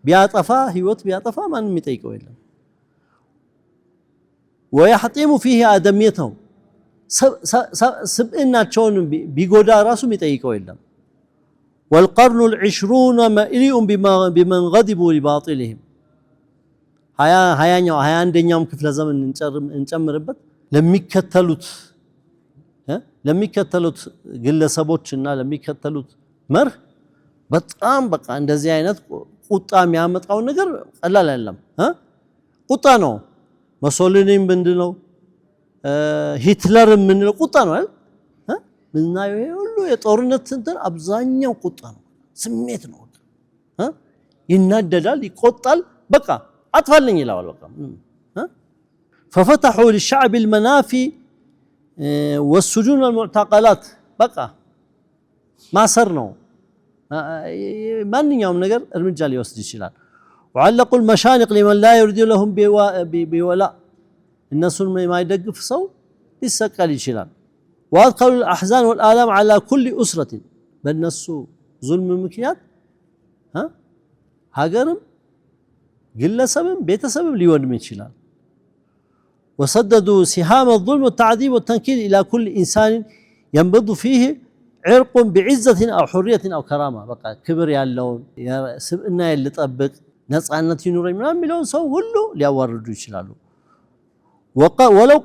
ቢያጠፋ ህይወት ቢያጠፋ ማንም የሚጠይቀው የለም። ويحطم فيه آدميته ስብዕናቸውን ቢጎዳ ራሱ የሚጠይቀው የለም። والقرن العشرون مليء بمن غضبوا لباطلهم ሃያኛው 21ኛው ክፍለ ዘመን እንጨምርበት ለሚከተሉት ግለሰቦችና ለሚከተሉት መርህ በጣም በቃ እንደዚህ አይነት ቁጣ የሚያመጣው ነገር ቀላል አይደለም። ቁጣ ነው። ሙሶሊኒም ብንድነው ሂትለር ምንለው ቁጣ ነው አይደል? ምናየው ይሄ ሁሉ የጦርነት እንትን አብዛኛው ቁጣ ነው፣ ስሜት ነው። ይናደዳል፣ ይቆጣል፣ በቃ አጥፋልኝ ይላል። በቃ ففتحوا للشعب المنافي والسجون والمعتقلات በቃ ማሰር ነው። ማንኛውም ነገር እርምጃ ሊወስድ ይችላል። وعلقوا المشانق لمن لا يريد لهم بولاء እነሱን የማይደግፍ ሰው ሊሰቀል ይችላል። وادخلوا الاحزان والآلام على كل اسرة በእነሱ ዙልም ምክንያት ሀገርም ግለሰብም ቤተሰብም ሊወድም ይችላል። وسددوا سهام الظلم والتعذيب والتنكيل الى كل انسان ينبض فيه عرق بعزة او حرية او كرامة በቃ ክብር ያለው ስብዕና ይልጠብቅ ነፃነት ይኑረኝ ምናምን የሚለውን ሰው ሁሉ ሊያዋርዱ ይችላሉ። ولو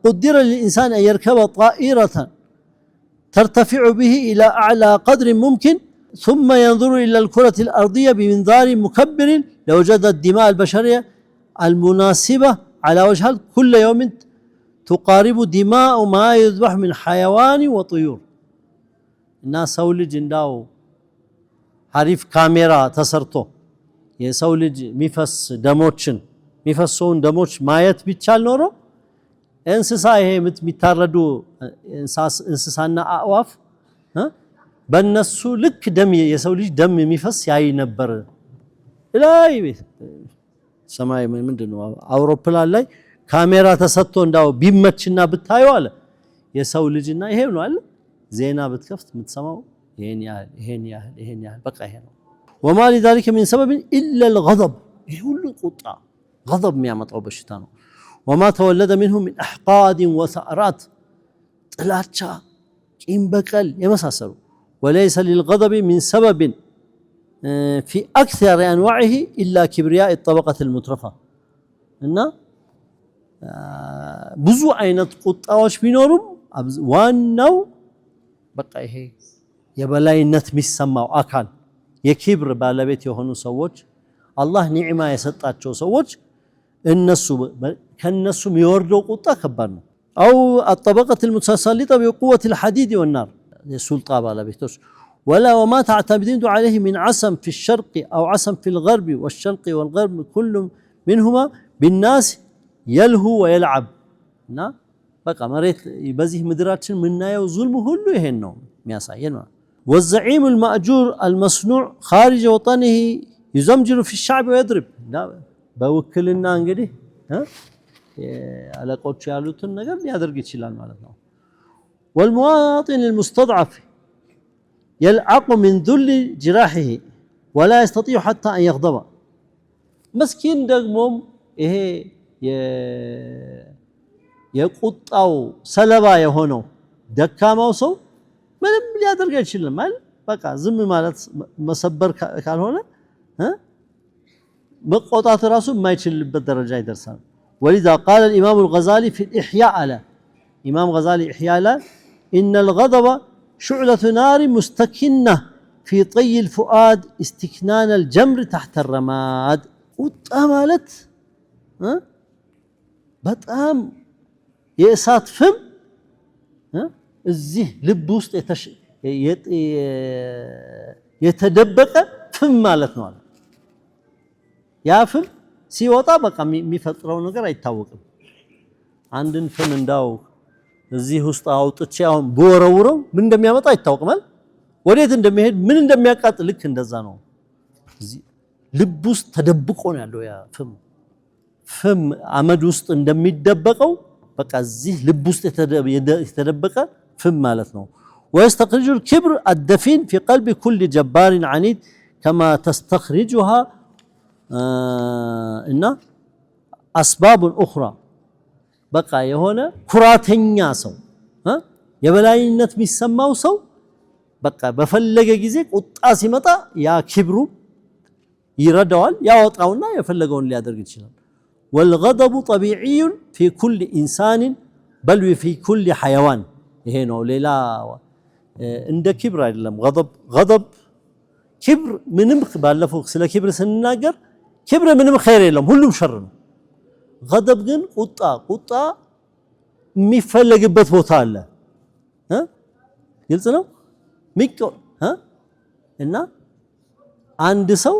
قدر للإنسان أن يركب طائرة ترتفع به إلى أعلى قدر ممكن ثم ينظر إلى الكرة الأرضية بمنظار مكبر لوجد الدماء البشرية المناسبة على وجه كل يوم تقارب دماء ما يذبح من حيوان وطيور. الناس سولج እንዳው حريف كاميرا تسرتو የሰውልጅ ሚፈስ ደሞችን ሚፈሰውን ደሞች ማየት ቢቻል ኖሮ እንስሳ ይሄ የሚታረዱ እንስሳና አዕዋፍ በእነሱ ልክ ደም የሰው ልጅ ደም የሚፈስ ያይ ነበር። ላይ ሰማይ ምንድነው አውሮፕላን ላይ ካሜራ ተሰጥቶ እንዳው ቢመችና ብታዩ አለ የሰው ልጅና ይሄ ነው አለ ዜና ብትከፍት የምትሰማው ይሄን ያህል በቃ ይሄ ነው። وما لذلك من سبب إلا الغضب ይሄ ሁሉ ቁጣ غضب የሚያመጣው በሽታ ነው። وما تولد منه من احقاد وثأرات ጥላቻ ቂም በቀል የመሳሰሉ وليس للغضب من سبب في اكثر انواعه الا كبرياء الطبقة المترفة እና ብዙ አይነት ቁጣዎች ቢኖሩም ዋናው በቃ ይሄ የበላይነት የሚሰማው አካል የክብር ባለቤት የሆኑ ሰዎች አላህ ኒዕማ የሰጣቸው ሰዎች ከነሱ የሚወርደው ቁጣ ከባድ ነው። أو الطبقة المتسلطة بقوة الحديد والنار السلطة ባለቤቶች ولا وما تعتمد عليه من عصم في الشرق أو عصم في الغرب والشرق والغرب كل منهما بالناس يلهو ويلعب እና በቃ መሬት በዚህ ምድራችን ምናየው ዙልም ሁሉ ይሄን ነው የሚያሳየን። والزعيم المأجور المصنوع خارج وطنه يزمجر في الشعب ويضرب በውክልና እንግዲህ አለቆች ያሉትን ነገር ሊያደርግ ይችላል ማለት ነው። والمواطن المستضعف يلعق من ذل جراحه ولا يستطيع حتى أن يغضب مسكين ደግሞም ይሄ የቁጣው ሰለባ የሆነው ደካማው ሰው ምንም ሊያደርግ አይችልም አይደል? በቃ ዝም ማለት መሰበር ካልሆነ መቆጣት ራሱ የማይችልበት ደረጃ ይደርሳል። ولذا قال الإمام الغزالي في الإحياء على إمام غزالي إحياء إن الغضب شعلة نار مستكنة في طي الفؤاد استكنان الجمر تحت الرماد ቁጣ ማለት በጣም የእሳት ፍም እዚህ ልብ ውስጥ የተደበቀ ፍም ማለት ነው። ያ ፍም ሲወጣ በቃ የሚፈጥረው ነገር አይታወቅም። አንድን ፍም እንዳው እዚህ ውስጥ አውጥቼ አሁን በወረውረው ምን እንደሚያመጣ አይታወቅም። ወዴት እንደሚሄድ ምን እንደሚያቃጥል ልክ እንደዛ ነው። እዚህ ልብ ውስጥ ተደብቆ ነው ያለው ያ ፍም አመድ ውስጥ እንደሚደበቀው በቃ እዚህ ልብ ውስጥ የተደበቀ ፍም ማለት ነው። ويستخرج الكبر الدفين في قلب كل جبار عنيد كما تستخرجها إن أسباب أخرى بقى يهونا ኩራተኛ ሰው የበላይነት የሚሰማው ሰው በቃ በፈለገ ጊዜ ቁጣ ሲመጣ ያ ክብሩ ይረዳዋል ያወጣውና የፈለገውን ሊያደርግ ይችላል። والغضب طبيعي في كل إنسان بل في كل حيوان ይሄ ነው ሌላ እንደ ክብር አይደለም። غضب ክብር ምንም ባለፈው ስለ ክብር ስንናገር ክብር ምንም ኸይር የለም ሁሉም ሸር ነው። غضب ግን ቁጣ የሚፈለግበት ቦታ አለ። ግልጽ ነው እና አንድ ሰው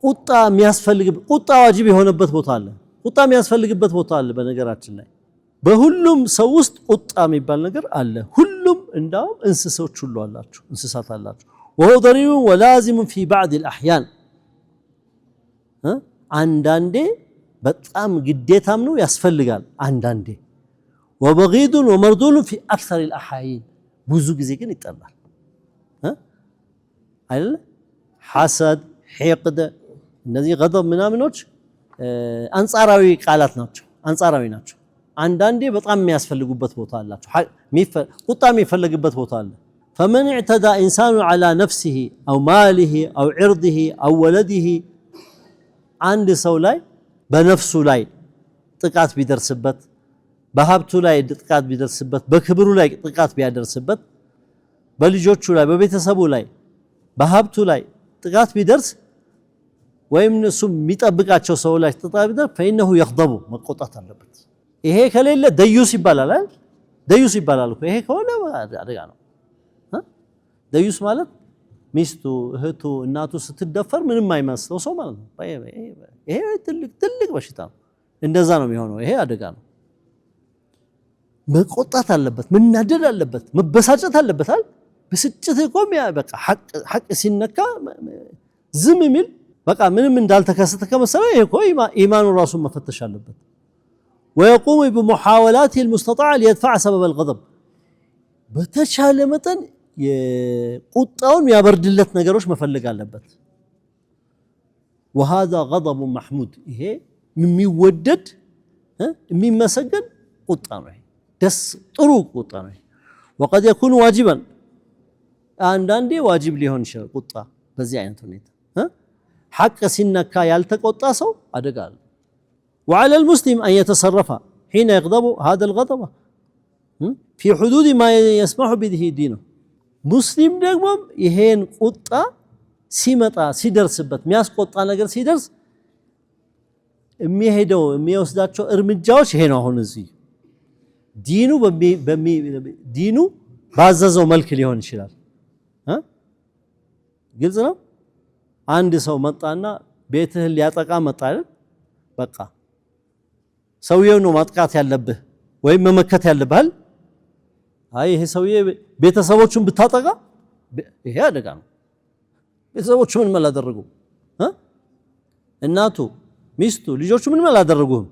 ቁጣ የሚያስፈልግበት ቁጣ ዋጅብ የሆነበት ቦታ አለ። ቁጣ የሚያስፈልግበት ቦታ አለ። በነገራችን ላይ በሁሉም ሰው ውስጥ ቁጣ የሚባል ነገር አለ። ሁሉም እንዳው እንስሳዎች ሁሉ አላቸው እንስሳት አላቸው። وهو ضروري ولازم في بعض الأحيان አንዳንዴ በጣም ግዴታም ነው ያስፈልጋል አንዳንዴ وبغيض ومردود في أكثر الأحايين ብዙ ጊዜ ግን ይጠላል አይደል? ሐሰድ ሒቅድ እነዚህ غضب ምናምኖች አንጻራዊ ቃላት ናቸው አንጻራዊ ናቸው። አንዳንዴ በጣም የሚያስፈልጉበት ቦታ አላቸው። ቁጣ የሚፈልግበት ቦታ አለ። فمن اعتدى إنسان على نفسه أو ماله أو عرضه أو ولده አንድ ሰው ላይ በነፍሱ ላይ ጥቃት ቢደርስበት በሀብቱ ላይ ጥቃት ቢደርስበት በክብሩ ላይ ጥቃት ቢያደርስበት በልጆቹ ላይ በቤተሰቡ ላይ በሀብቱ ላይ ጥቃት ቢደርስ ወይም እሱ የሚጠብቃቸው ሰው ላይ ጥቃት ቢደርስ فإنه يغضب መቆጣት አለበት። ይሄ ከሌለ ደዩስ ይባላል አይደል? ደዩስ ይባላል እኮ ይሄ ከሆነ አደጋ ነው። ደዩስ ማለት ሚስቱ እህቱ እናቱ ስትደፈር ምንም አይመስለው ሰው ማለት ነው። ይሄ ትልቅ በሽታ ነው። እንደዛ ነው የሚሆነው። ይሄ አደጋ ነው። መቆጣት አለበት፣ መናደድ አለበት፣ መበሳጨት አለበት አይደል? ብስጭት ቆም ያ በቃ ሐቅ ሲነካ ዝም የሚል በቃ ምንም እንዳልተከሰተ ከመሰለ ይሄ እኮ ኢማኑ ራሱን መፈተሽ አለበት። ويقوم بمحاولاته المستطاعة ليدفع سبب الغضب በተቻለ መጠን የቁጣውን ያበርድለት ነገሮች መፈለግ አለበት። وهذا غضب محمود ይሄ የሚወደድ የሚመሰገን ቁጣ ነው። ደስ ጥሩ ቁጣ ነው። وقد يكون واجبا አንዳንዴ ዋጅብ ሊሆን ይችላል ቁጣ በዚህ አይነት ሁኔታ ሐቅ ሲነካ ያልተቆጣ ሰው አደጋ አለ። وعلى المسلم أن يتصرف حين يغضب هذا الغضب في حدود ما يسمح به دينه ሙስሊም ደግሞ ይሄን ቁጣ ሲመጣ ሲደርስበት የሚያስቆጣ ነገር ሲደርስ የሚወስዳቸው እርምጃዎች ይሄ ነው። አሁን እዚህ ዲኑ ባዘዘው መልክ ሊሆን ይችላል። ግልጽ ነው። አንድ ሰው መጣና ቤትህን ሊያጠቃ መጣ አይደል? በቃ ሰውየው ነው ማጥቃት ያለብህ ወይም መመከት ያለብህ። አይ ይሄ ሰውዬ ቤተሰቦቹን ብታጠቃ ይሄ አደጋ ነው። ቤተሰቦቹ ምን አላደረጉ? እናቱ፣ ሚስቱ፣ ልጆቹ ምን አላደረጉም?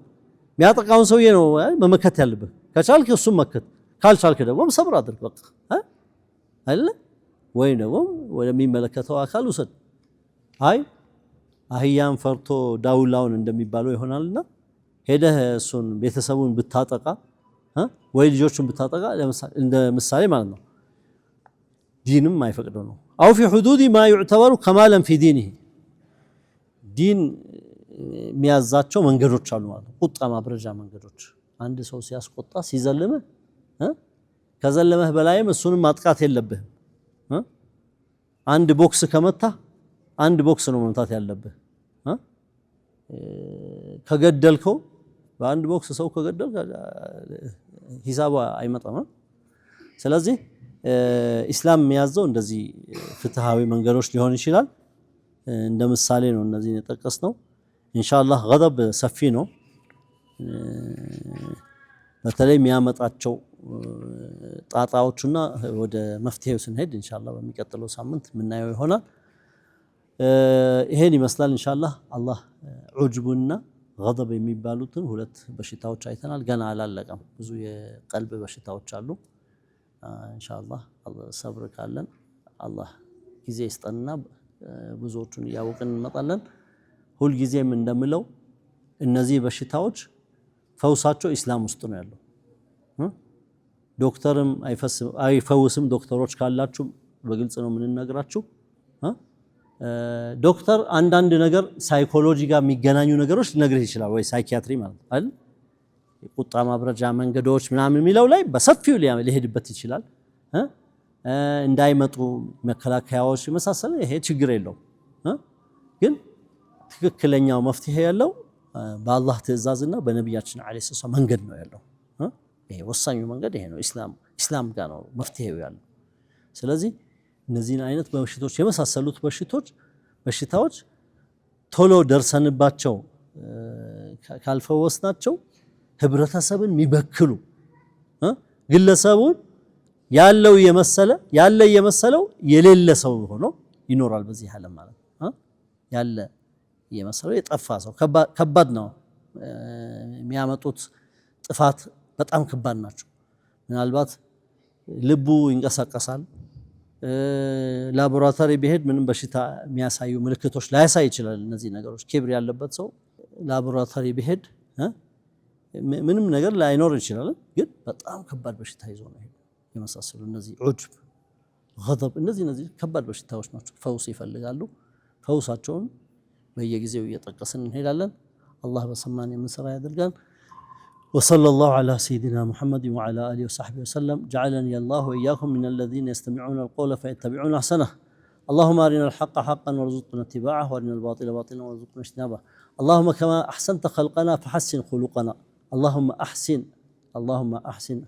የሚያጠቃውን ሰውዬ ነው መመከት ያለብህ። ከቻልክ እሱን መከት፣ ካልቻልክ ደግሞ ሰብር አድርግ በቃ አይደል? ወይ ደግሞ ወደሚመለከተው አካል ውሰድ። አይ አህያን ፈርቶ ዳውላውን እንደሚባለው ይሆናልና ሄደህ እሱን ቤተሰቡን ብታጠቃ ወይ ልጆቹን ብታጠቃ እንደ ምሳሌ ማለት ነው። ዲንም አይፈቅደው ነው። አው في حدود ما يعتبر كمالا في دينه ዲን የሚያዛቸው መንገዶች አሉ ማለት ነው። ቁጣ ማብረጃ መንገዶች። አንድ ሰው ሲያስቆጣ ሲዘልምህ ከዘለመህ በላይም እሱንም ማጥቃት የለብህም። አንድ ቦክስ ከመታ አንድ ቦክስ ነው መምታት ያለብህ። ከገደልከው በአንድ ቦክስ ሰው ከገደልከ ሂሳቡ አይመጣም። ስለዚህ ኢስላም የሚያዘው እንደዚህ ፍትሃዊ መንገዶች ሊሆን ይችላል። እንደ ምሳሌ ነው እነዚህን የጠቀስነው። ኢንሻአላህ ገደብ ሰፊ ነው። በተለይ የሚያመጣቸው ጣጣዎቹና ወደ መፍትሄው ስንሄድ ኢንሻአላህ በሚቀጥለው ሳምንት የምናየው ይሆናል። ይሄን ይመስላል ኢንሻአላህ። አላህ ዑጅቡና ገደብ የሚባሉትን ሁለት በሽታዎች አይተናል። ገና አላለቀም። ብዙ የቀልብ በሽታዎች አሉ። ኢንሻአላህ ሰብር ካለን አላህ ጊዜ ይስጠንና ብዙዎቹን እያወቅን እንመጣለን። ሁልጊዜም እንደምለው እነዚህ በሽታዎች ፈውሳቸው ኢስላም ውስጥ ነው ያለው። ዶክተርም አይፈውስም። ዶክተሮች ካላችሁ በግልጽ ነው የምንነግራችሁ። ዶክተር አንዳንድ ነገር ሳይኮሎጂ ጋር የሚገናኙ ነገሮች ሊነግርህ ይችላል፣ ወይ ሳይኪያትሪ ማለት አይደል? ቁጣ ማብረጃ መንገዶች ምናምን የሚለው ላይ በሰፊው ሊሄድበት ይችላል። እንዳይመጡ መከላከያዎች መሳሰለ፣ ይሄ ችግር የለውም። ግን ትክክለኛው መፍትሄ ያለው በአላህ ትእዛዝና በነቢያችን አለይሂ ሰላም መንገድ ነው ያለው። ይሄ ወሳኙ መንገድ ይሄ ነው። ኢስላም ጋር ነው መፍትሄው ያለው። ስለዚህ እነዚህን አይነት በሽታዎች የመሳሰሉት በሽታዎች ቶሎ ደርሰንባቸው ካልፈወስናቸው ህብረተሰብን የሚበክሉ ግለሰቡን ያለው የመሰለው የሌለ ሰው ሆኖ ይኖራል በዚህ ዓለም ማለት ነው። ያለ የመሰለው የጠፋ ሰው ከባድ ነው። የሚያመጡት ጥፋት በጣም ከባድ ናቸው። ምናልባት ልቡ ይንቀሳቀሳል። ላቦራቶሪ ቢሄድ ምንም በሽታ የሚያሳዩ ምልክቶች ላያሳይ ይችላል። እነዚህ ነገሮች ኪብር ያለበት ሰው ላቦራቶሪ ቢሄድ ምንም ነገር ላይኖር ይችላል። ግን በጣም ከባድ በሽታ ይዞ ነው የመሳሰሉ እነዚህ ዑጅብ፣ ገደብ እነዚህ ከባድ በሽታዎች ናቸው። ፈውስ ይፈልጋሉ። ፈውሳቸውን በየጊዜው እየጠቀስን እንሄዳለን። አላህ በሰማን የምንሰራ ያድርገን። وصلى الله على سيدنا محمد وعلى آله وصحبه وسلم. جعلني الله وإياكم من الذين يستمعون القول فيتبعون أحسنه. اللهم أرنا الحق حقا وارزقنا اتباعه، وأرنا الباطل باطلا وارزقنا اجتنابه. اللهم كما أحسنت خلقنا فحسن خلقنا. اللهم أحسن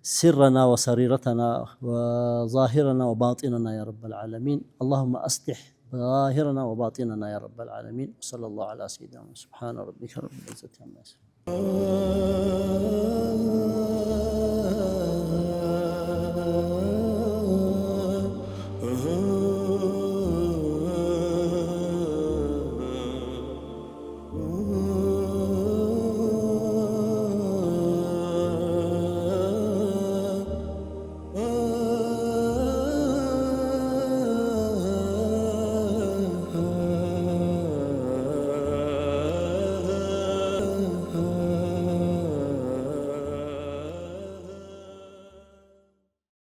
سرنا وسريرتنا وظاهرنا وباطننا يا رب العالمين. اللهم أصلح ظاهرنا وباطننا يا رب العالمين. صلى الله على سيدنا محمد. سبحان ربك رب العزة عما يصفون.